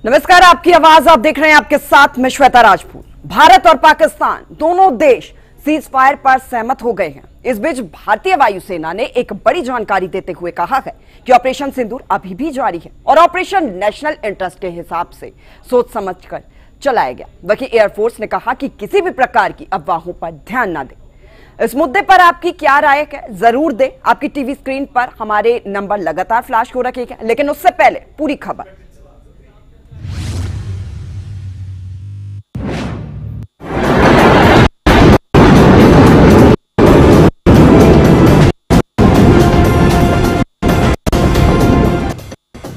नमस्कार, आपकी आवाज आप देख रहे हैं, आपके साथ मैं श्वेता राजपूत। भारत और पाकिस्तान दोनों देश सीज फायर पर सहमत हो गए हैं। इस बीच भारतीय वायुसेना ने एक बड़ी जानकारी देते हुए कहा है कि ऑपरेशन सिंदूर अभी भी जारी है और ऑपरेशन नेशनल इंटरेस्ट के हिसाब से सोच समझकर चलाया गया। वहीं एयरफोर्स ने कहा कि किसी भी प्रकार की अफवाहों पर ध्यान न दें। इस मुद्दे पर आपकी क्या राय है, जरूर दें। आपकी टीवी स्क्रीन पर हमारे नंबर लगातार फ्लैश हो रखे हैं, लेकिन उससे पहले पूरी खबर।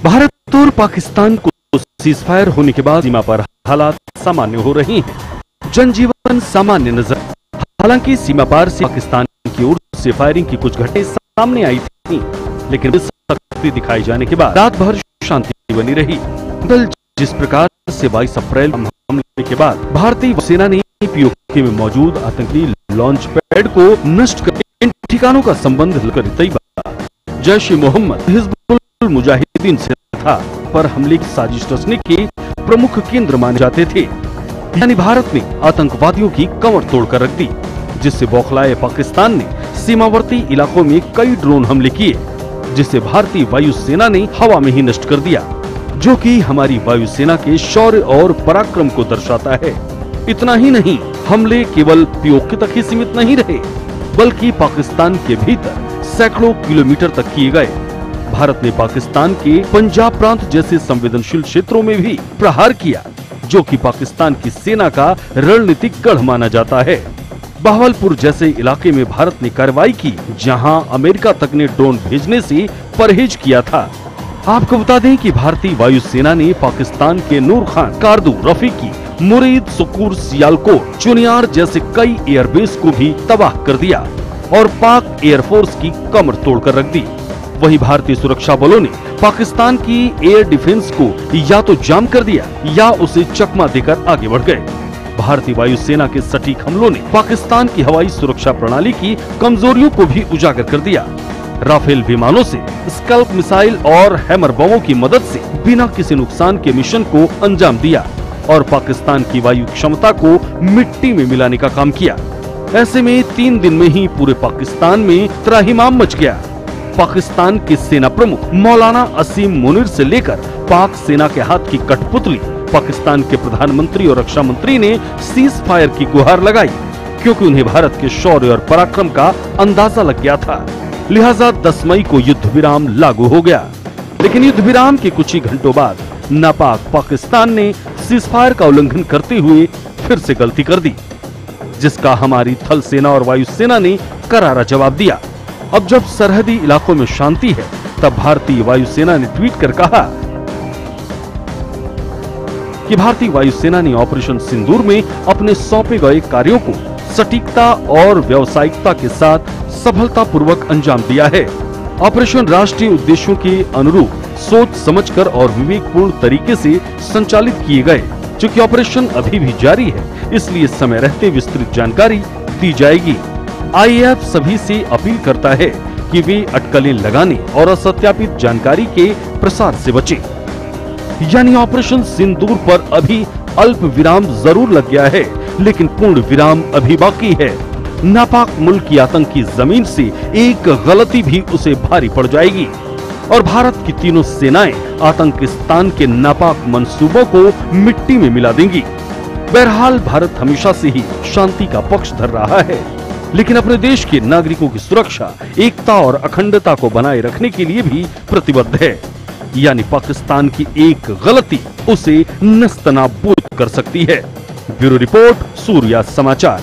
भारत और पाकिस्तान को सीजफायर होने के बाद सीमा पर हालात सामान्य हो रही हैं। जनजीवन सामान्य नजर। हालांकि सीमा पार से पाकिस्तान की ओर से फायरिंग की कुछ घटनाएं सामने आई थी, लेकिन सख्ती दिखाए जाने के बाद रात भर शांति बनी रही। कल जिस प्रकार से 22 अप्रैल हमले के बाद भारतीय सेना ने पीओके में मौजूद आतंकी लॉन्च पैड को नष्ट कर इन ठिकानों का संबंध कर तैयबा जैश ए मोहम्मद हिजबुल मुजाहिदीन से था पर हमले की साजिश रचने के प्रमुख केंद्र माने जाते थे। यानी भारत ने आतंकवादियों की कमर तोड़कर रख दी, जिससे बौखलाए पाकिस्तान ने सीमावर्ती इलाकों में कई ड्रोन हमले किए, जिसे भारतीय वायुसेना ने हवा में ही नष्ट कर दिया, जो कि हमारी वायुसेना के शौर्य और पराक्रम को दर्शाता है। इतना ही नहीं, हमले केवल पीओके तक ही सीमित नहीं रहे, बल्कि पाकिस्तान के भीतर सैकड़ों किलोमीटर तक किए गए। भारत ने पाकिस्तान के पंजाब प्रांत जैसे संवेदनशील क्षेत्रों में भी प्रहार किया, जो कि पाकिस्तान की सेना का रणनीतिक गढ़ माना जाता है। बहावलपुर जैसे इलाके में भारत ने कार्रवाई की, जहां अमेरिका तक ने ड्रोन भेजने से परहेज किया था। आपको बता दें कि भारतीय वायुसेना ने पाकिस्तान के नूर खान, कारदू, रफीकी, मुरीद, सुकूर, सियालकोट, चुनियार जैसे कई एयरबेस को भी तबाह कर दिया और पाक एयरफोर्स की कमर तोड़कर रख दी। वहीं भारतीय सुरक्षा बलों ने पाकिस्तान की एयर डिफेंस को या तो जाम कर दिया या उसे चकमा देकर आगे बढ़ गए। भारतीय वायुसेना के सटीक हमलों ने पाकिस्तान की हवाई सुरक्षा प्रणाली की कमजोरियों को भी उजागर कर दिया। राफेल विमानों से स्कल्प मिसाइल और हैमर बमों की मदद से बिना किसी नुकसान के मिशन को अंजाम दिया और पाकिस्तान की वायु क्षमता को मिट्टी में मिलाने का काम किया। ऐसे में 3 दिन में ही पूरे पाकिस्तान में त्राहिमाम मच गया। पाकिस्तान के सेना प्रमुख मौलाना असीम मुनीर से लेकर पाक सेना के हाथ की कठपुतली पाकिस्तान के प्रधानमंत्री और रक्षा मंत्री ने सीज फायर की गुहार लगाई, क्योंकि उन्हें भारत के शौर्य और पराक्रम का अंदाजा लग गया था। लिहाजा 10 मई को युद्ध विराम लागू हो गया। लेकिन युद्ध विराम के कुछ ही घंटों बाद नापाक पाकिस्तान ने सीज फायर का उल्लंघन करते हुए फिर से गलती कर दी, जिसका हमारी थल सेना और वायु सेना ने करारा जवाब दिया। अब जब सरहदी इलाकों में शांति है, तब भारतीय वायुसेना ने ट्वीट कर कहा कि भारतीय वायुसेना ने ऑपरेशन सिंदूर में अपने सौंपे गए कार्यों को सटीकता और व्यावसायिकता के साथ सफलतापूर्वक अंजाम दिया है। ऑपरेशन राष्ट्रीय उद्देश्यों के अनुरूप सोच समझकर और विवेकपूर्ण तरीके से संचालित किए गए। चूंकि ऑपरेशन अभी भी जारी है, इसलिए समय रहते विस्तृत जानकारी दी जाएगी। आईएएफ सभी से अपील करता है कि वे अटकलें लगाने और असत्यापित जानकारी के प्रसार से बचें। यानी ऑपरेशन सिंदूर पर अभी अल्प विराम जरूर लग गया है, लेकिन पूर्ण विराम अभी बाकी है। नापाक मुल्क की आतंकी जमीन से एक गलती भी उसे भारी पड़ जाएगी और भारत की तीनों सेनाएं आतंकिस्तान के नापाक मंसूबों को मिट्टी में मिला देंगी। बहरहाल भारत हमेशा से ही शांति का पक्ष धर रहा है, लेकिन अपने देश के नागरिकों की सुरक्षा, एकता और अखंडता को बनाए रखने के लिए भी प्रतिबद्ध है। यानी पाकिस्तान की एक गलती उसे नस्तनाबूद कर सकती है। ब्यूरो रिपोर्ट, सूर्या समाचार।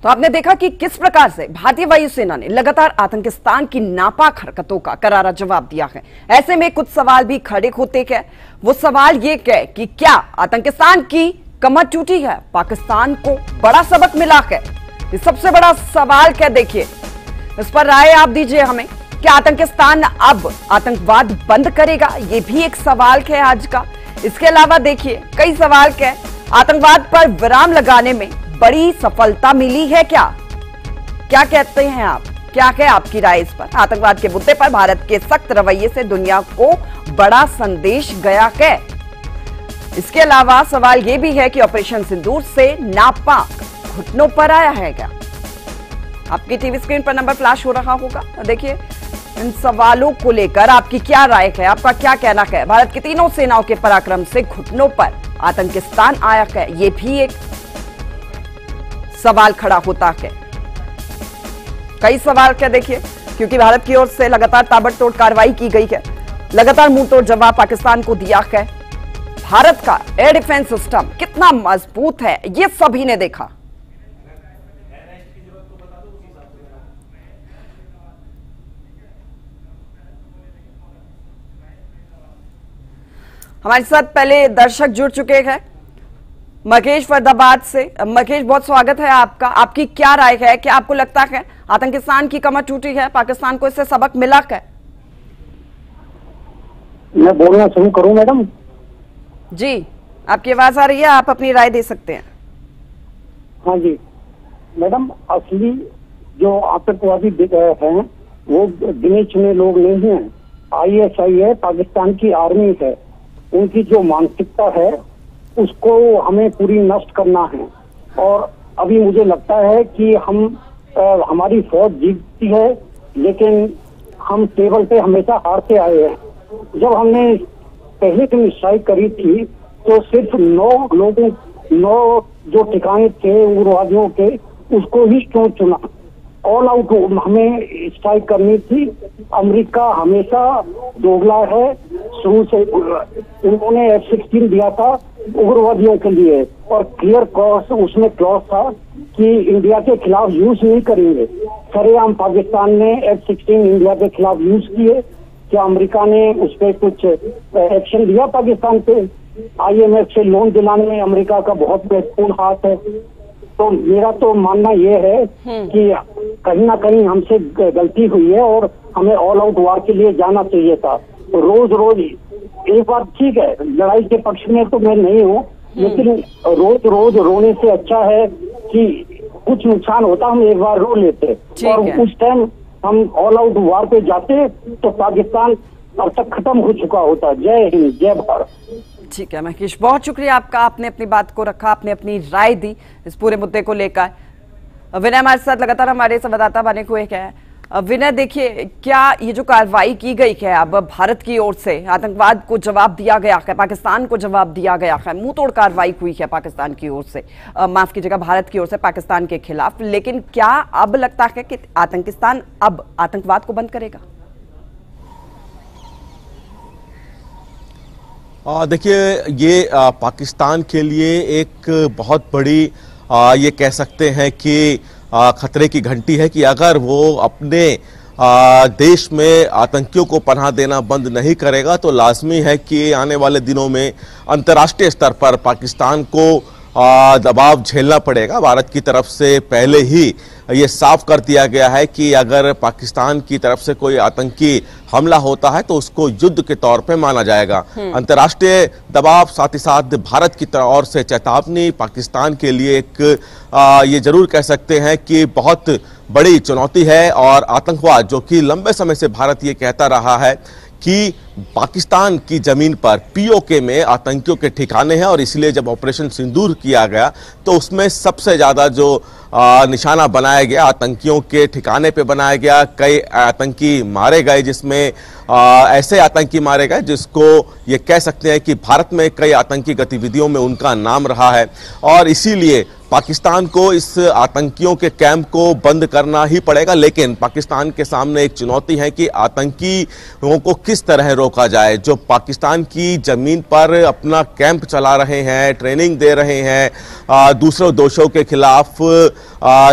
तो आपने देखा कि किस प्रकार से भारतीय वायुसेना ने लगातार आतंकिस्तान की नापाक हरकतों का करारा जवाब दिया है। ऐसे में कुछ सवाल भी खड़े होते हैं। वो सवाल ये है कि क्या आतंकिस्तान की कमर टूटी है, पाकिस्तान को बड़ा सबक मिला है? ये सबसे बड़ा सवाल क्या, देखिए इस पर राय आप दीजिए हमें। क्या आतंकिस्तान अब आतंकवाद बंद करेगा? ये भी एक सवाल है आज का। इसके अलावा देखिए कई सवाल है, आतंकवाद पर विराम लगाने में बड़ी सफलता मिली है क्या? क्या कहते हैं आप? क्या है आपकी राय इस पर? आतंकवाद के मुद्दे पर भारत के सख्त रवैये से दुनिया को बड़ा संदेश गया है। इसके अलावा सवाल यह भी है कि ऑपरेशन सिंदूर से नापाक घुटनों पर आया है क्या? आपकी टीवी स्क्रीन पर नंबर फ्लैश हो रहा होगा, देखिए। इन सवालों को लेकर आपकी क्या राय है, आपका क्या कहना है? भारत की तीनों सेनाओं के पराक्रम से घुटनों पर आतंकिस्तान आया है, यह भी एक सवाल खड़ा होता है। कई सवाल क्या, देखिए, क्योंकि भारत की ओर से लगातार ताबड़तोड़ कार्रवाई की गई है, लगातार मुंहतोड़ जवाब पाकिस्तान को दिया है। भारत का एयर डिफेंस सिस्टम कितना मजबूत है, यह सभी ने देखा। हमारे साथ पहले दर्शक जुड़ चुके हैं, मकेश फरीदाबाद से। मकेश, बहुत स्वागत है आपका। आपकी क्या राय है, क्या आपको लगता है आतंकिस्तान की कमर टूटी है, पाकिस्तान को इससे सबक मिला है? मैं बोलना शुरू करूं मैडम? जी, आपकी आवाज आ रही है, आप अपनी राय दे सकते हैं। हाँ जी मैडम, असली जो आतंकवादी हैं वो गिने चुने लोग नहीं हैं। ISI है, पाकिस्तान की आर्मी है। उनकी जो मानसिकता है उसको हमें पूरी नष्ट करना है। और अभी मुझे लगता है कि हमारी फौज जीतती है, लेकिन हम टेबल पे हमेशा हारते आए हैं। जब हमने पहले दिन स्ट्राइक करी थी तो सिर्फ 9 जो ठिकाने थे उग्रवादियों के, उसको ही क्यों चुना? ऑल आउट हमें स्ट्राइक करनी थी। अमेरिका हमेशा दोगला है शुरू से। उन्होंने F-16 दिया था उग्रवादियों के लिए और क्लियर क्लॉज उसमें क्लॉज था कि इंडिया के खिलाफ यूज नहीं करेंगे। सरेआम पाकिस्तान ने F-16 इंडिया के खिलाफ यूज किए। क्या अमेरिका ने उस पर कुछ एक्शन लिया पाकिस्तान पे? IMF से लोन दिलाने में अमेरिका का बहुत महत्वपूर्ण हाथ है। तो मेरा तो मानना यह है कि कहीं ना कहीं हमसे गलती हुई है और हमें ऑल आउट वार के लिए जाना चाहिए था। रोज रोज एक बात ठीक है, लड़ाई के पक्ष में तो मैं नहीं हूँ, लेकिन रोज रोज रोने से अच्छा है कि कुछ नुकसान होता हम एक बार रो लेते और उस टाइम हम ऑल आउट वार पे जाते तो पाकिस्तान अब तक खत्म हो चुका होता। जय हिंद, जय भारत। ठीक है महेश, बहुत शुक्रिया आपका, आपने अपनी बात को रखा, आपने अपनी राय दी इस पूरे मुद्दे को लेकर। विनय हमारे साथ लगातार हमारे संवाददाता बने हुए हैं। विनय, देखिए, क्या ये जो कार्रवाई की गई है अब भारत की ओर से, आतंकवाद को जवाब दिया गया है, पाकिस्तान को जवाब दिया गया है, मुंह तोड़ कार्रवाई हुई है पाकिस्तान की ओर से, माफ कीजिएगा, भारत की ओर से पाकिस्तान के खिलाफ, लेकिन क्या अब लगता है कि आतंकिस्तान अब आतंकवाद को बंद करेगा? देखिए, ये पाकिस्तान के लिए एक बहुत बड़ी ये कह सकते हैं कि खतरे की घंटी है कि अगर वो अपने देश में आतंकियों को पनाह देना बंद नहीं करेगा तो लाजमी है कि आने वाले दिनों में अंतर्राष्ट्रीय स्तर पर पाकिस्तान को दबाव झेलना पड़ेगा। भारत की तरफ से पहले ही ये साफ कर दिया गया है कि अगर पाकिस्तान की तरफ से कोई आतंकी हमला होता है तो उसको युद्ध के तौर पे माना जाएगा। अंतर्राष्ट्रीय दबाव, साथ ही साथ भारत की ओर से चेतावनी पाकिस्तान के लिए एक ये जरूर कह सकते हैं कि बहुत बड़ी चुनौती है। और आतंकवाद, जो कि लंबे समय से भारत ये कहता रहा है कि पाकिस्तान की जमीन पर POK में आतंकियों के ठिकाने हैं, और इसलिए जब ऑपरेशन सिंदूर किया गया तो उसमें सबसे ज्यादा जो निशाना बनाया गया आतंकियों के ठिकाने पे बनाया गया। कई आतंकी मारे गए, जिसमें ऐसे आतंकी मारे गए जिसको ये कह सकते हैं कि भारत में कई आतंकी गतिविधियों में उनका नाम रहा है। और इसीलिए पाकिस्तान को इस आतंकियों के कैंप को बंद करना ही पड़ेगा। लेकिन पाकिस्तान के सामने एक चुनौती है कि आतंकियों को किस तरह रोका जाए, जो पाकिस्तान की जमीन पर अपना कैंप चला रहे हैं, ट्रेनिंग दे रहे हैं, दूसरों दोषों के खिलाफ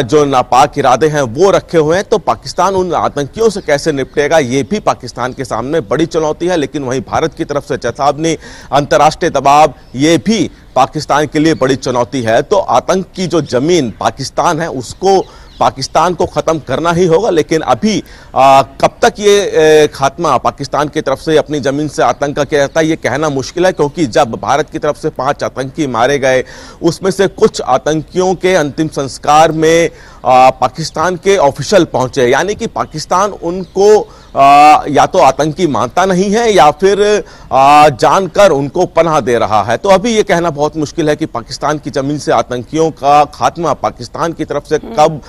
जो नापाक इरादे हैं वो रखे हुए हैं। तो पाकिस्तान उन आतंकियों से कैसे निपटेगा, ये भी पाकिस्तान के सामने बड़ी चुनौती है। लेकिन वहीं भारत की तरफ से चेतावनी, अंतर्राष्ट्रीय दबाव, ये भी पाकिस्तान के लिए बड़ी चुनौती है। तो आतंक की जो जमीन पाकिस्तान है उसको पाकिस्तान को खत्म करना ही होगा। लेकिन अभी कब तक ये खात्मा पाकिस्तान की तरफ से अपनी जमीन से आतंक का किया जाता है ये कहना मुश्किल है, क्योंकि जब भारत की तरफ से 5 आतंकी मारे गए, उसमें से कुछ आतंकियों के अंतिम संस्कार में पाकिस्तान के ऑफिशियल पहुंचे, यानी कि पाकिस्तान उनको या तो आतंकी मानता नहीं है या फिर जानकर उनको पनाह दे रहा है। तो अभी ये कहना बहुत मुश्किल है कि पाकिस्तान की जमीन से आतंकियों का खात्मा पाकिस्तान की तरफ से कब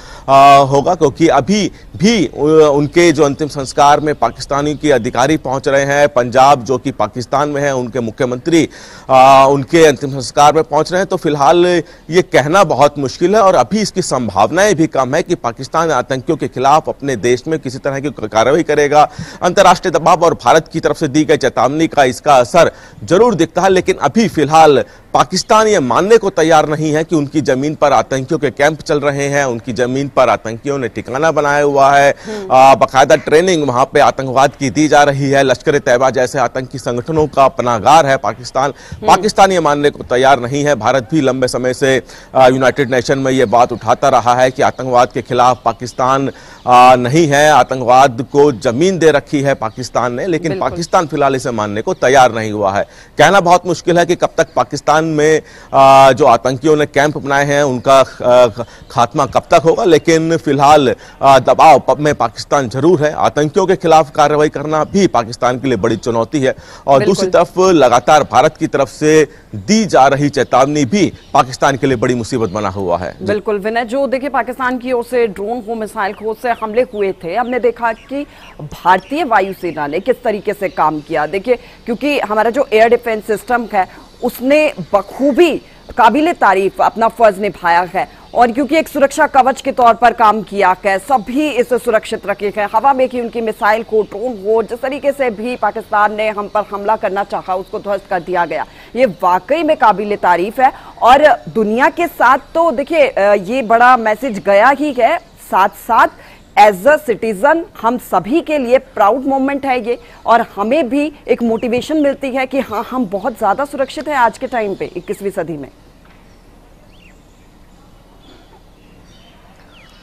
होगा, क्योंकि अभी भी उनके जो अंतिम संस्कार में पाकिस्तानी के अधिकारी पहुंच रहे हैं। पंजाब जो कि पाकिस्तान में है, उनके मुख्यमंत्री उनके अंतिम संस्कार में पहुंच रहे हैं। तो फिलहाल ये कहना बहुत मुश्किल है और अभी इसकी संभावनाएं भी कम है कि पाकिस्तान आतंकियों के खिलाफ अपने देश में किसी तरह की कार्रवाई करेगा। अंतर्राष्ट्रीय दबाव और भारत की तरफ से दी गई चेतावनी का इसका असर जरूर दिखता है, लेकिन अभी फिलहाल पाकिस्तान ये मानने को तैयार नहीं है कि उनकी जमीन पर आतंकियों के कैंप चल रहे हैं, उनकी जमीन पर आतंकियों ने ठिकाना बनाया हुआ है, बाकायदा ट्रेनिंग वहां पे आतंकवाद की दी जा रही है। लश्कर ए तैयबा जैसे आतंकी संगठनों का पनाहगार है पाकिस्तान ये मानने को तैयार नहीं है। भारत भी लंबे समय से यूनाइटेड नेशन में ये बात उठाता रहा है कि आतंकवाद के खिलाफ पाकिस्तान नहीं है, आतंकवाद को जमीन दे रखी है पाकिस्तान ने, लेकिन पाकिस्तान फिलहाल इसे मानने को तैयार नहीं हुआ है। कहना बहुत मुश्किल है कि कब तक पाकिस्तान में जो आतंकियों ने कैंप बनाए हैं उनका खात्मा कब तक होगा, लेकिन फिलहाल दबाव में पाकिस्तान जरूर है। आतंकियों के खिलाफ कार्रवाई करना भी पाकिस्तान के लिए बड़ी चुनौती है और दूसरी तरफ लगातार भारत की तरफ से दी जा रही चेतावनी भी पाकिस्तान के लिए बड़ी मुसीबत बना हुआ है। बिल्कुल विनय, जो देखिए पाकिस्तान की ओर से ड्रोन हो, मिसाइल हो से हमले हुए थे, हमने देखा कि भारतीय वायुसेना ने किस तरीके से काम किया। देखिए क्योंकि हमारा जो एयर डिफेंस सिस्टम है उसने बखूबी काबिले तारीफ अपना फर्ज निभाया है और क्योंकि एक सुरक्षा कवच के तौर पर काम किया है, सभी इसे सुरक्षित रखे हैं। हवा में कि उनकी मिसाइल को, ड्रोन हो, जिस तरीके से भी पाकिस्तान ने हम पर हमला करना चाहा उसको ध्वस्त कर दिया गया, ये वाकई में काबिले तारीफ है। और दुनिया के साथ तो देखिए ये बड़ा मैसेज गया ही है, साथ साथ एज अ सिटीजन हम सभी के लिए प्राउड मोमेंट है ये, और हमें भी एक मोटिवेशन मिलती है कि हाँ हम बहुत ज्यादा सुरक्षित हैं आज के टाइम पे 21वीं सदी में।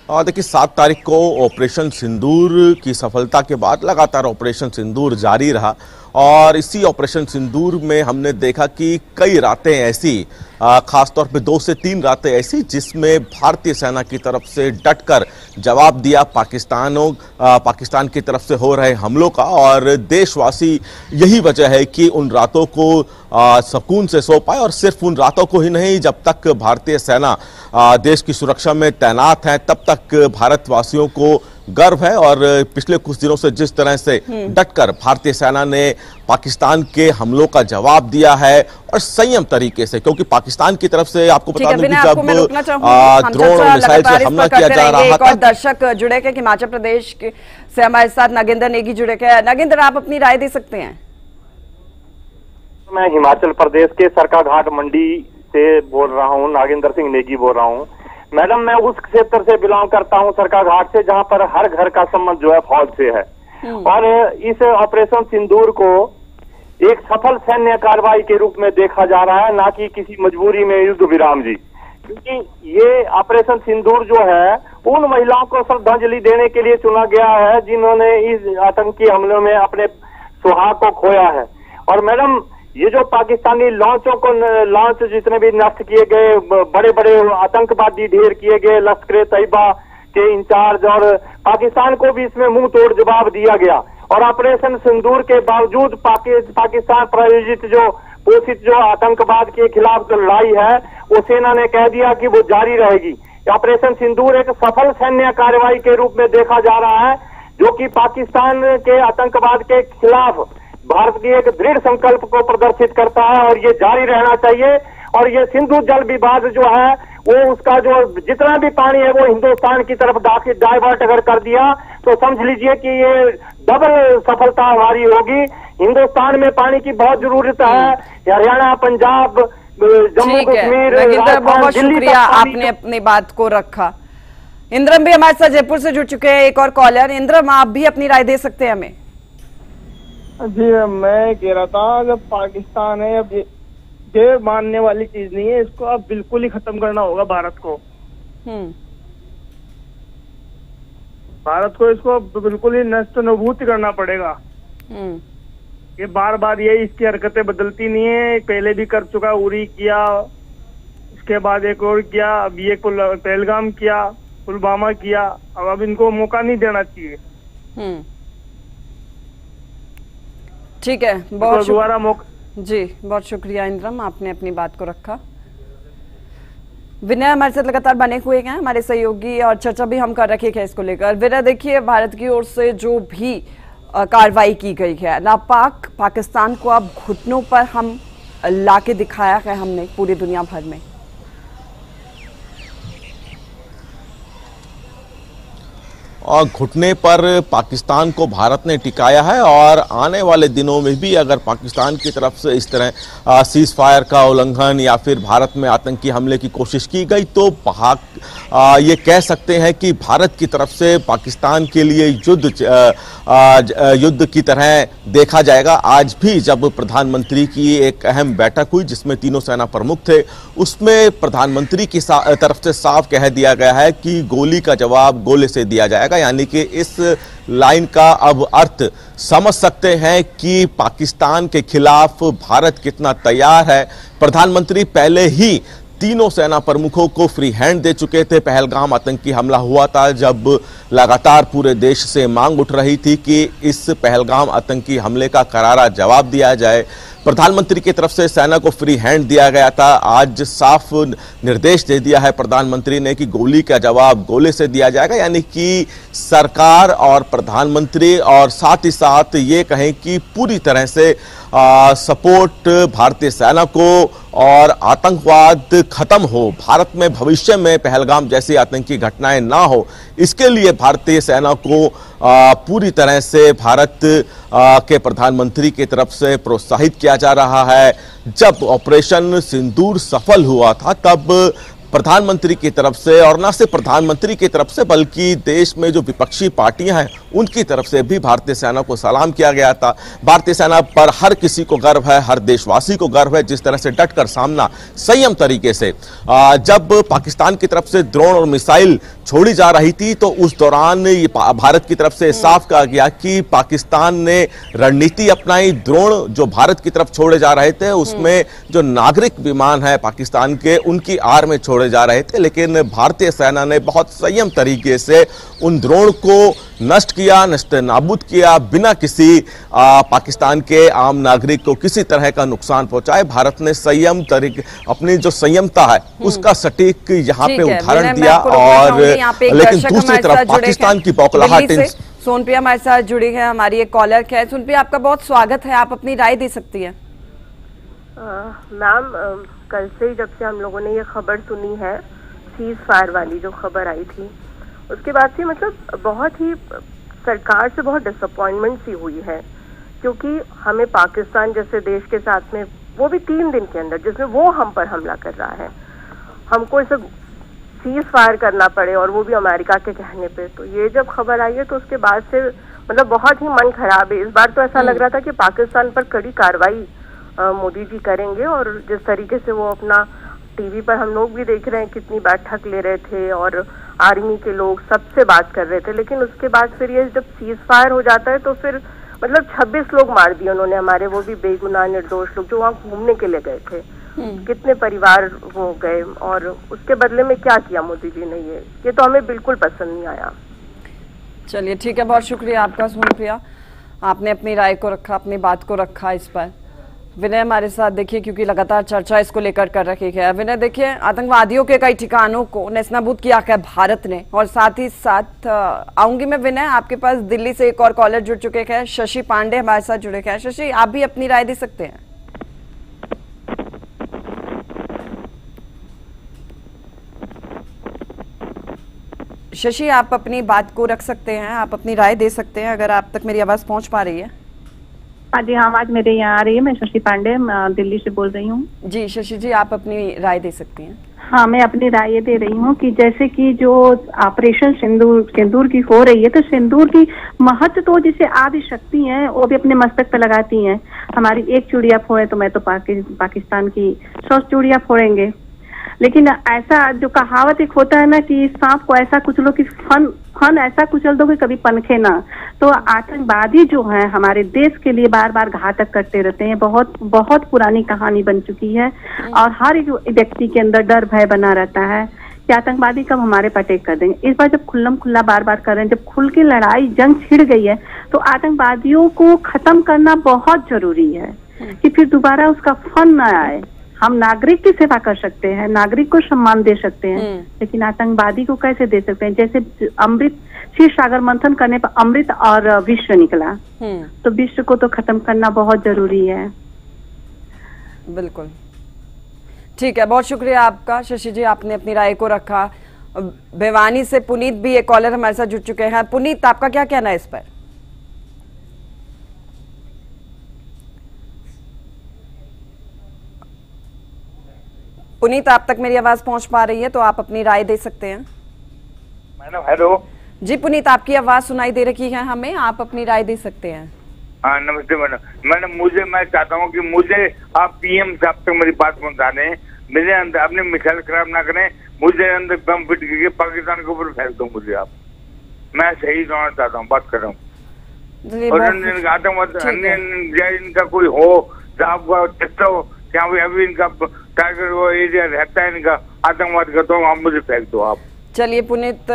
देखिए 7 तारीख को ऑपरेशन सिंदूर की सफलता के बाद लगातार ऑपरेशन सिंदूर जारी रहा और इसी ऑपरेशन सिंदूर में हमने देखा कि कई रातें ऐसी, खासतौर पे 2 से 3 रातें ऐसी जिसमें भारतीय सेना की तरफ से डटकर जवाब दिया पाकिस्तान की तरफ से हो रहे हमलों का। और देशवासी यही वजह है कि उन रातों को सुकून से सो पाए, और सिर्फ उन रातों को ही नहीं, जब तक भारतीय सेना देश की सुरक्षा में तैनात है तब तक भारतवासियों को गर्व है। और पिछले कुछ दिनों से जिस तरह से डटकर भारतीय सेना ने पाकिस्तान के हमलों का जवाब दिया है और संयम तरीके से, क्योंकि पाकिस्तान की तरफ से आपको बता दूं कि जब ड्रोन और मिसाइल से हमला किया जा रहा था। दर्शक जुड़े हैं हिमाचल प्रदेश से हमारे साथ, नागेंद्र नेगी जुड़े हैं। नागेंद्र, आप अपनी राय दे सकते हैं। मैं हिमाचल प्रदेश के सरकाघाट मंडी से बोल रहा हूँ, नागेंद्र सिंह नेगी बोल रहा हूँ। मैडम, मैं उस क्षेत्र से बिलोंग करता हूँ सरकाघाट से, जहाँ पर हर घर का संबंध जो है फौज से है। और इस ऑपरेशन सिंदूर को एक सफल सैन्य कार्रवाई के रूप में देखा जा रहा है, ना कि किसी मजबूरी में युद्ध विराम जी। क्योंकि ये ऑपरेशन सिंदूर जो है उन महिलाओं को श्रद्धांजलि देने के लिए चुना गया है जिन्होंने इस आतंकी हमलों में अपने सुहाग को खोया है। और मैडम, ये जो पाकिस्तानी लॉन्च जितने भी नष्ट किए गए, बड़े बड़े आतंकवादी ढेर किए गए, लश्कर ए तैयबा के इंचार्ज, और पाकिस्तान को भी इसमें मुंह तोड़ जवाब दिया गया। और ऑपरेशन सिंदूर के बावजूद पाकिस्तान प्रायोजित जो पोषित जो आतंकवाद के खिलाफ जो लड़ाई है वो सेना ने कह दिया कि वो जारी रहेगी। ऑपरेशन सिंदूर एक सफल सैन्य कार्रवाई के रूप में देखा जा रहा है, जो कि पाकिस्तान के आतंकवाद के खिलाफ भारत की एक दृढ़ संकल्प को प्रदर्शित करता है और ये जारी रहना चाहिए। और ये सिंधु जल विवाद जो है वो उसका जो जितना भी पानी है वो हिंदुस्तान की तरफ डाइवर्ट अगर कर दिया तो समझ लीजिए कि ये डबल सफलता हमारी होगी। हिंदुस्तान में पानी की बहुत जरूरत है। हरियाणा, पंजाब, जम्मू कश्मीर, बहुत शुक्रिया, आपने अपनी बात को रखा। इंद्रम भी हमारे साथ जयपुर से जुड़ चुके हैं, एक और कॉलर। इंद्रम, आप भी अपनी राय दे सकते हैं हमें। जी, मैं कह रहा था जब पाकिस्तान है, अब ये मानने वाली चीज नहीं है, इसको अब बिल्कुल ही खत्म करना होगा भारत को। भारत को इसको बिल्कुल ही नष्ट नभूत करना पड़ेगा। ये बार बार ये इसकी हरकतें बदलती नहीं है, पहले भी कर चुका, उरी किया, उसके बाद एक और किया, अभी एक पहलगाम किया, पुलवामा किया, अब इनको मौका नहीं देना चाहिए। ठीक है, बहुत दोबारा मौका। जी बहुत शुक्रिया इंद्रम, आपने अपनी बात को रखा। विनय हमारे साथ लगातार बने हुए हैं, हमारे सहयोगी, और चर्चा भी हम कर रखे हैं इसको लेकर। विनय देखिए, भारत की ओर से जो भी कार्रवाई की गई है, नापाक पाकिस्तान को अब घुटनों पर हम लाके दिखाया है हमने पूरी दुनिया भर में। और घुटने पर पाकिस्तान को भारत ने टिकाया है, और आने वाले दिनों में भी अगर पाकिस्तान की तरफ से इस तरह सीज फायर का उल्लंघन या फिर भारत में आतंकी हमले की कोशिश की गई तो ये कह सकते हैं कि भारत की तरफ से पाकिस्तान के लिए युद्ध की तरह देखा जाएगा। आज भी जब प्रधानमंत्री की एक अहम बैठक हुई जिसमें तीनों सेना प्रमुख थे, उसमें प्रधानमंत्री की तरफ से साफ कह दिया गया है कि गोली का जवाब गोले से दिया जाएगा। यानी कि इस लाइन का अब अर्थ समझ सकते हैं कि पाकिस्तान के खिलाफ भारत कितना तैयार है। प्रधानमंत्री पहले ही तीनों सेना प्रमुखों को फ्री हैंड दे चुके थे। पहलगाम आतंकी हमला हुआ था जब लगातार पूरे देश से मांग उठ रही थी कि इस पहलगाम आतंकी हमले का करारा जवाब दिया जाए। प्रधानमंत्री की तरफ से सेना को फ्री हैंड दिया गया था। आज साफ निर्देश दे दिया है प्रधानमंत्री ने कि गोली का जवाब गोले से दिया जाएगा। यानी कि सरकार और प्रधानमंत्री और साथ ही साथ ये कहें कि पूरी तरह से सपोर्ट भारतीय सेना को, और आतंकवाद खत्म हो, भारत में भविष्य में पहलगाम जैसी आतंकी घटनाएं ना हो, इसके लिए भारतीय सेना को पूरी तरह से भारत के प्रधानमंत्री की तरफ से प्रोत्साहित किया जा रहा है। जब ऑपरेशन सिंदूर सफल हुआ था तब प्रधानमंत्री की तरफ से, और न सिर्फ प्रधानमंत्री की तरफ से बल्कि देश में जो विपक्षी पार्टियां हैं उनकी तरफ से भी भारतीय सेना को सलाम किया गया था। भारतीय सेना पर हर किसी को गर्व है, हर देशवासी को गर्व है जिस तरह से डटकर सामना संयम तरीके से जब पाकिस्तान की तरफ से ड्रोन और मिसाइल छोड़ी जा रही थी तो उस दौरान ये भारत की तरफ से साफ कहा गया कि पाकिस्तान ने रणनीति अपनाई। ड्रोन जो भारत की तरफ छोड़े जा रहे थे उसमें जो नागरिक विमान है पाकिस्तान के उनकी आड़ में छोड़े जा रहे थे, लेकिन भारतीय सेना ने बहुत संयम तरीके से उन ड्रोन को नष्ट किया, नष्ट नाबूद किया, बिना किसी पाकिस्तान के आम नागरिक को किसी तरह का नुकसान पहुंचाए। भारत ने संयम तरीके, अपनी जो संयमता है उसका सटीक यहाँ पे उदाहरण दिया। और लेकिन दूसरी तरफ पाकिस्तान की बौखलाहट। सोनप्रिया हमारे साथ जुड़ी है, हमारी एक कॉलर है। सोनप्रिया, आपका बहुत स्वागत है, आप अपनी राय दे सकती है। मैम, कल से जब से हम लोगों ने ये खबर सुनी है, सीज फायर वाली जो खबर आई थी, उसके बाद से मतलब बहुत ही सरकार से बहुत डिसअपॉइंटमेंट सी हुई है, क्योंकि हमें पाकिस्तान जैसे देश के साथ में, वो भी 3 दिन के अंदर, जिसमें वो हम पर हमला कर रहा है, हमको इसे सीज फायर करना पड़े, और वो भी अमेरिका के कहने पे। तो ये जब खबर आई है तो उसके बाद से मतलब बहुत ही मन खराब है। इस बार तो ऐसा लग रहा था कि पाकिस्तान पर कड़ी कार्रवाई मोदी जी करेंगे, और जिस तरीके से वो अपना टीवी पर हम लोग भी देख रहे हैं कितनी बैठक ले रहे थे और आर्मी के लोग सबसे बात कर रहे थे, लेकिन उसके बाद फिर ये जब सीज फायर हो जाता है तो फिर मतलब 26 लोग मार दिए उन्होंने हमारे, वो भी बेगुनाह निर्दोष लोग जो वहाँ घूमने के लिए गए थे। कितने परिवार हो गए, और उसके बदले में क्या किया मोदी जी ने, ये तो हमें बिल्कुल पसंद नहीं आया। चलिए ठीक है, बहुत शुक्रिया आपका सोनप्रिया, आपने अपनी राय को रखा, अपनी बात को रखा इस पर। विनय हमारे साथ देखिए, क्योंकि लगातार चर्चा इसको लेकर कर रखी है। विनय देखिए, आतंकवादियों के कई ठिकानों को नेस्तनाबूद किया है भारत ने, और साथ ही साथ आऊंगी मैं विनय आपके पास, दिल्ली से एक और कॉलर जुड़ चुके हैं, शशि पांडे हमारे साथ जुड़े हैं। शशि, आप भी अपनी राय दे सकते हैं। शशि, आप अपनी बात को रख सकते हैं, आप अपनी राय दे सकते हैं अगर आप तक मेरी आवाज पहुंच पा रही है। हाँ जी, हाँ, आवाज मेरे यहाँ आ रही है। मैं शशि पांडे दिल्ली से बोल रही हूँ। जी शशि जी, आप अपनी राय दे सकती हैं। हाँ, मैं अपनी राय ये दे रही हूँ कि जैसे कि जो ऑपरेशन सिंदूर की हो रही है, तो सिंदूर की महत्व तो जिसे आदि शक्ति है वो भी अपने मस्तक पे लगाती हैं। हमारी एक चूड़िया फोड़े तो मैं तो पाकिस्तान की 100 चूड़िया फोड़ेंगे। लेकिन ऐसा जो कहावत एक होता है ना कि सांप को ऐसा कुचलो कि फन ऐसा कुचल दो कि कभी पनखे ना। तो आतंकवादी जो है हमारे देश के लिए बार बार घातक करते रहते हैं। बहुत बहुत पुरानी कहानी बन चुकी है, और हर एक व्यक्ति के अंदर डर भय बना रहता है कि आतंकवादी कब हमारे पर अटैक कर देंगे। इस बार जब खुल्लम खुल्ला बार बार कर रहे हैं, जब खुल के लड़ाई जंग छिड़ गई है, तो आतंकवादियों को खत्म करना बहुत जरूरी है कि फिर दोबारा उसका फन न आए। हम नागरिक की सेवा कर सकते हैं, नागरिक को सम्मान दे सकते हैं, लेकिन आतंकवादी को कैसे दे सकते हैं? जैसे अमृत क्षीर सागर मंथन करने पर अमृत और विश्व निकला, तो विश्व को तो खत्म करना बहुत जरूरी है। बिल्कुल ठीक है, बहुत शुक्रिया आपका शशि जी, आपने अपनी राय को रखा। भिवानी से पुनीत भी एक कॉलर हमारे साथ जुड़ चुके हैं। पुनीत, आपका क्या कहना है इस पर? पुनीत, आप तक मेरी आवाज पहुंच पा रही है तो आप अपनी राय दे सकते हैं। मैडम हेलो जी पुनीत, आपकी आवाज सुनाई दे रही है हमें, आप अपनी राय दे सकते हैं। हाँ नमस्ते मैडम मैं चाहता हूँ कि मुझे आप पीएम साहब तक मेरी बात पहुँचा दें। मेरे अंदर अपने मिसाइल खराब ना करें, मुझे अंदर बम फिट करके पाकिस्तान के ऊपर फेंक दो मुझे आप। मैं शहीद होना चाहता हूँ, बात कर रहा हूँ। और आतंकवाद इनका कोई हो आपका चर्चा हो क्या अभी इनका टारगेट वो एरिया रहता है इनका आतंकवाद का, तो आप मुझे फेंक दो आप। चलिए पुनीत,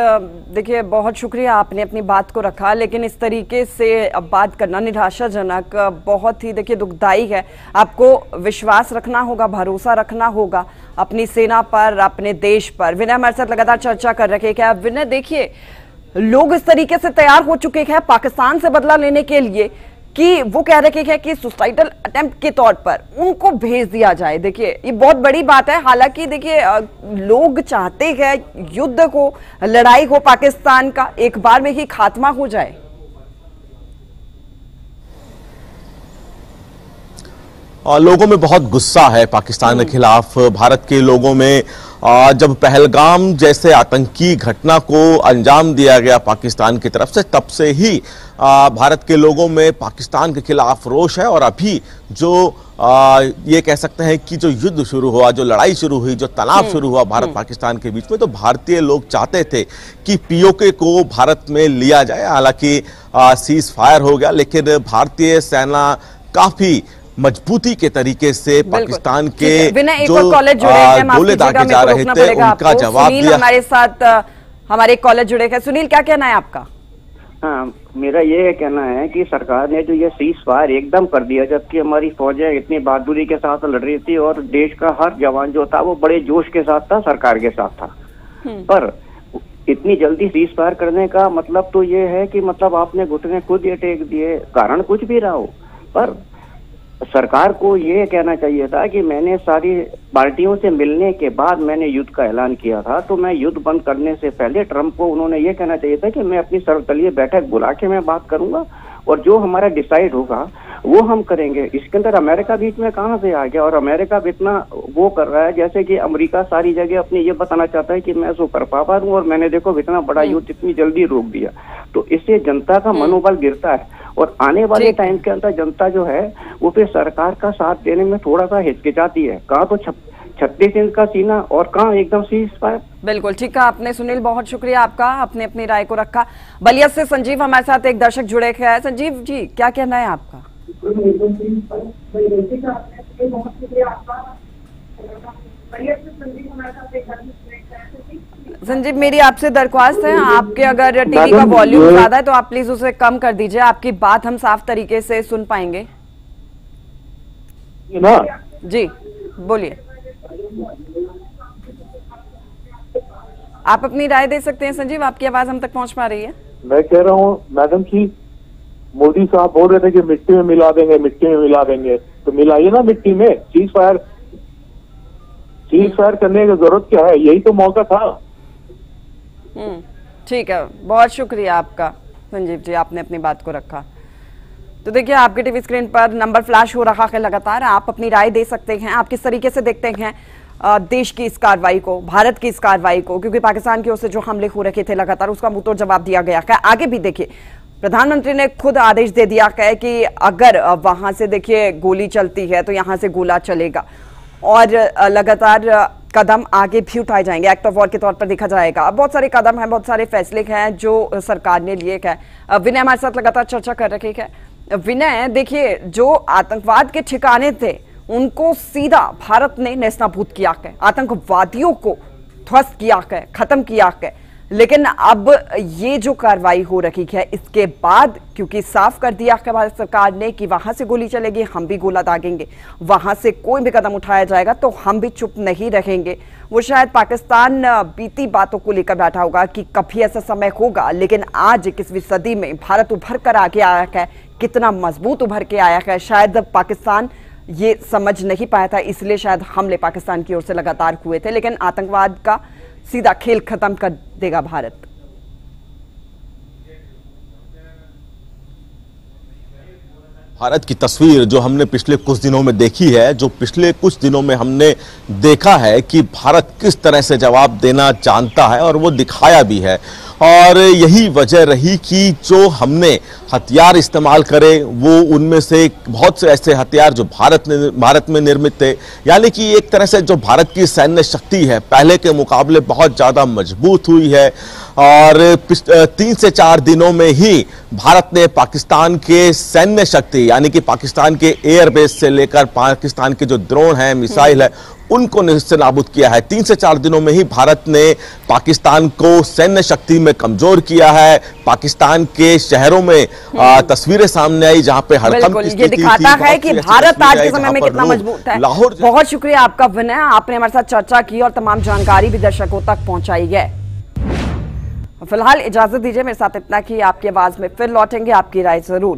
देखिए बहुत शुक्रिया, आपने अपनी बात को रखा, लेकिन इस तरीके से अब बात करना निराशाजनक, बहुत ही देखिए दुखदाई है। आपको विश्वास रखना होगा, भरोसा रखना होगा अपनी सेना पर, अपने देश पर। विनय हमारे साथ लगातार चर्चा कर रखे हैं। विनय देखिए, लोग इस तरीके से तैयार हो चुके हैं पाकिस्तान से बदला लेने के लिए कि वो कह रहे हैं कि सुसाइडल अटेम्प्ट के तौर पर उनको भेज दिया जाए। देखिए ये बहुत बड़ी बात है। हालांकि देखिए लोग चाहते हैं युद्ध को, लड़ाई हो पाकिस्तान का, एक बार में ही खात्मा हो जाए। लोगों में बहुत गुस्सा है पाकिस्तान के खिलाफ। भारत के लोगों में जब पहलगाम जैसे आतंकी घटना को अंजाम दिया गया पाकिस्तान की तरफ से, तब से ही भारत के लोगों में पाकिस्तान के खिलाफ रोष है। और अभी जो ये कह सकते हैं कि जो युद्ध शुरू हुआ, जो लड़ाई शुरू हुई, जो तनाव शुरू हुआ भारत पाकिस्तान के बीच में, तो भारतीय लोग चाहते थे कि पीओके को भारत में लिया जाए। हालांकि सीज फायर हो गया, लेकिन भारतीय सेना काफी मजबूती के तरीके से पाकिस्तान के जो गोले दागे जा रहे थे उनका जवाब दिया। हमारे साथ हमारे कॉलेज जुड़े हैं। सुनील, क्या कहना है आपका? हाँ, मेरा ये कहना है कि सरकार ने जो ये सीज फायर एकदम कर दिया, जबकि हमारी फौजें इतनी बहादुरी के साथ लड़ रही थी और देश का हर जवान जो था वो बड़े जोश के साथ था, सरकार के साथ था। पर इतनी जल्दी सीज फायर करने का मतलब तो ये है कि मतलब आपने घुटने खुद ये टेक दिए, कारण कुछ भी रहा हो। पर सरकार को ये कहना चाहिए था कि मैंने सारी पार्टियों से मिलने के बाद मैंने युद्ध का ऐलान किया था, तो मैं युद्ध बंद करने से पहले ट्रंप को उन्होंने ये कहना चाहिए था कि मैं अपनी सर्वदलीय बैठक बुला के मैं बात करूंगा और जो हमारा डिसाइड होगा वो हम करेंगे। इसके अंदर अमेरिका बीच में कहाँ से आ गया? और अमेरिका भी इतना वो कर रहा है जैसे कि अमेरिका सारी जगह अपने ये बताना चाहता है कि मैं सुपर पावर हूँ और मैंने देखो इतना बड़ा युद्ध इतनी जल्दी रोक दिया। तो इससे जनता का मनोबल गिरता है और आने वाले टाइम के अंदर जनता जो है वो फिर सरकार का साथ देने में थोड़ा सा हिचकिचाती है। कहाँ तो 36 इंच का सीना और कहाँ एकदम सीज फायर। बिल्कुल ठीक है आपने सुनील, बहुत शुक्रिया आपका, आपने अपनी राय को रखा। बलिया से संजीव हमारे साथ एक दर्शक जुड़े हैं। संजीव जी, क्या कहना है आपका? संजीव, मेरी आपसे दरख्वास्त है, आपके अगर टीवी का वॉल्यूम ज्यादा है तो आप प्लीज उसे कम कर दीजिए, आपकी बात हम साफ तरीके से सुन पाएंगे। जी बोलिए, आप अपनी राय दे सकते हैं संजीव, आपकी आवाज हम तक पहुंच पा रही है? मैं कह रहा हूँ मैडम जी, मोदी साहब बोल रहे थे कि मिट्टी में मिला देंगे, मिट्टी में मिला देंगे, तो मिलाइए ना मिट्टी में। सीज फायर करने की जरूरत क्या है? यही तो मौका था। ठीक है, बहुत शुक्रिया आपका संजीव जी, आपने अपनी बात को रखा। तो देखिए आपके टीवी स्क्रीन पर नंबर फ्लैश हो रहा है लगातार, आप अपनी राय दे सकते हैं। आप किस तरीके से देखते हैं देश की इस कार्रवाई को, भारत की इस कार्रवाई को, क्योंकि पाकिस्तान की ओर से जो हमले हो रखे थे लगातार उसका मुंहतोड़ जवाब दिया गया है। आगे भी देखिए प्रधानमंत्री ने खुद आदेश दे दिया है कि अगर वहां से देखिए गोली चलती है तो यहां से गोला चलेगा और लगातार कदम आगे भी उठाए जाएंगे, एक्ट ऑफ वॉर के तौर पर देखा जाएगा। बहुत सारे कदम हैं, बहुत सारे फैसले हैं जो सरकार ने लिए हैं। विनय हमारे साथ लगातार चर्चा कर रखे हैं। विनय, देखिए जो आतंकवाद के ठिकाने थे उनको सीधा भारत ने नेस्तनाबूद किया है, आतंकवादियों को ध्वस्त किया है, खत्म किया है। लेकिन अब ये जो कार्रवाई हो रही है इसके बाद, क्योंकि साफ कर दिया है भारत सरकार ने कि वहां से गोली चलेगी हम भी गोला दागेंगे, वहां से कोई भी कदम उठाया जाएगा तो हम भी चुप नहीं रहेंगे। वो शायद पाकिस्तान बीती बातों को लेकर बैठा होगा कि कभी ऐसा समय होगा, लेकिन आज 21वीं सदी में भारत उभर कर आगे आया है, कितना मजबूत उभर के आया है। शायद पाकिस्तान ये समझ नहीं पाया था, इसलिए शायद हमले पाकिस्तान की ओर से लगातार हुए थे। लेकिन आतंकवाद का सीधा खेल खत्म कर देगा भारत। भारत की तस्वीर जो हमने पिछले कुछ दिनों में देखी है, जो पिछले कुछ दिनों में हमने देखा है कि भारत किस तरह से जवाब देना जानता है और वो दिखाया भी है। और यही वजह रही कि जो हमने हथियार इस्तेमाल करे वो उनमें से बहुत से ऐसे हथियार जो भारत में निर्मित थे, यानी कि एक तरह से जो भारत की सैन्य शक्ति है पहले के मुकाबले बहुत ज्यादा मजबूत हुई है। और 3 से 4 दिनों में ही भारत ने पाकिस्तान के सैन्य शक्ति यानी कि पाकिस्तान के एयरबेस से लेकर पाकिस्तान के जो ड्रोन है, मिसाइल है, उनको निश्चित नाबूद किया है। 3 से 4 दिनों में ही भारत ने पाकिस्तान को सैन्य शक्ति में कमजोर किया है। पाकिस्तान के शहरों में तस्वीरें सामने आई जहां पे हड़कंप की स्थिति ये दिखाता है कि भारत आज के समय में पर कितना मजबूत है। लाहौर बहुत शुक्रिया आपका विनय, आपने हमारे साथ चर्चा की और तमाम जानकारी भी दर्शकों तक पहुंचाई है। फिलहाल इजाजत दीजिए, मेरे साथ इतना कि आपकी आवाज में फिर लौटेंगे, आपकी राय जरूर